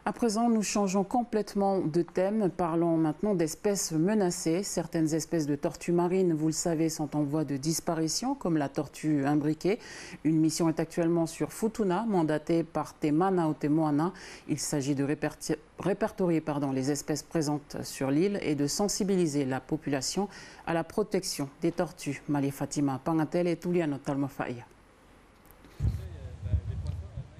À présent, nous changeons complètement de thème. Parlons maintenant d'espèces menacées. Certaines espèces de tortues marines, vous le savez, sont en voie de disparition, comme la tortue imbriquée. Une mission est actuellement sur Futuna, mandatée par Te Mana o Te Moana. Il s'agit de répertorier les espèces présentes sur l'île et de sensibiliser la population à la protection des tortues. Mali Fatima Pangatel et Tuliano Talmafaïa.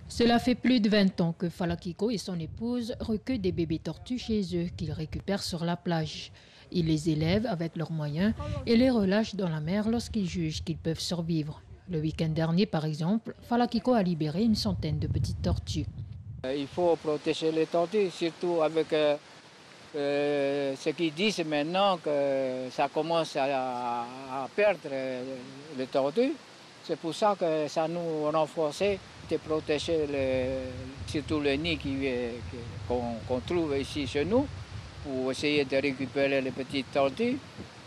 Cela fait plus de 20 ans que Falakiko et son épouse recueillent des bébés tortues chez eux qu'ils récupèrent sur la plage. Ils les élèvent avec leurs moyens et les relâchent dans la mer lorsqu'ils jugent qu'ils peuvent survivre. Le week-end dernier, par exemple, Falakiko a libéré une centaine de petites tortues. Il faut protéger les tortues, surtout avec ce qu'ils disent maintenant que ça commence à perdre les tortues. C'est pour ça que ça nous renforçait de protéger surtout les nids qu'on trouve ici chez nous pour essayer de récupérer les petites tortues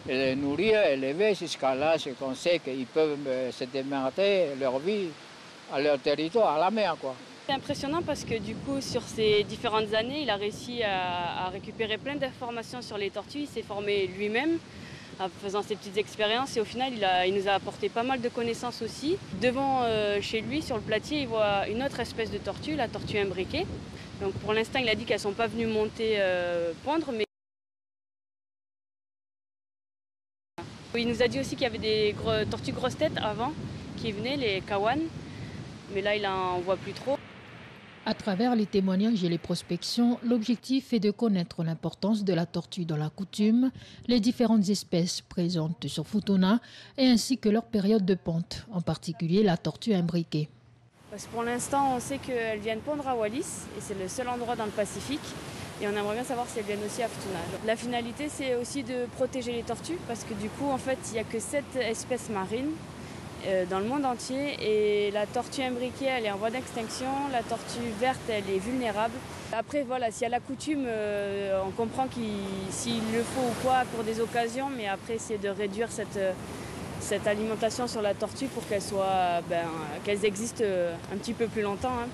et les nourrir, élever jusqu'à l'âge qu'on sait qu'ils peuvent se démerder leur vie à leur territoire, à la mer, quoi. C'est impressionnant parce que du coup, sur ces différentes années, il a réussi à récupérer plein d'informations sur les tortues. Il s'est formé lui-même en faisant ses petites expériences et au final, il nous a apporté pas mal de connaissances aussi. Devant chez lui, sur le platier, il voit une autre espèce de tortue, la tortue imbriquée. Donc pour l'instant, il a dit qu'elles ne sont pas venues monter pondre, mais il nous a dit aussi qu'il y avait des tortues grosses têtes avant qui venaient, les kawan, mais là, il n'en voit plus trop. À travers les témoignages et les prospections, l'objectif est de connaître l'importance de la tortue dans la coutume, les différentes espèces présentes sur Futuna et ainsi que leur période de ponte, en particulier la tortue imbriquée. Parce que pour l'instant, on sait qu'elles viennent pondre à Wallis et c'est le seul endroit dans le Pacifique. Et on aimerait bien savoir si elles viennent aussi à Futuna. La finalité, c'est aussi de protéger les tortues parce que du coup, en fait, il n'y a que 7 espèces marines dans le monde entier et la tortue imbriquée elle est en voie d'extinction, la tortue verte elle est vulnérable. Après voilà, s'il y a la coutume, on comprend s'il le faut ou quoi pour des occasions, mais après c'est de réduire cette alimentation sur la tortue pour qu'elles existent un petit peu plus longtemps. Hein.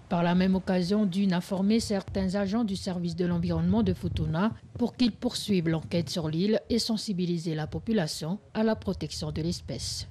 Par la même occasion, Dune a formé certains agents du service de l'environnement de Futuna pour qu'ils poursuivent l'enquête sur l'île et sensibiliser la population à la protection de l'espèce.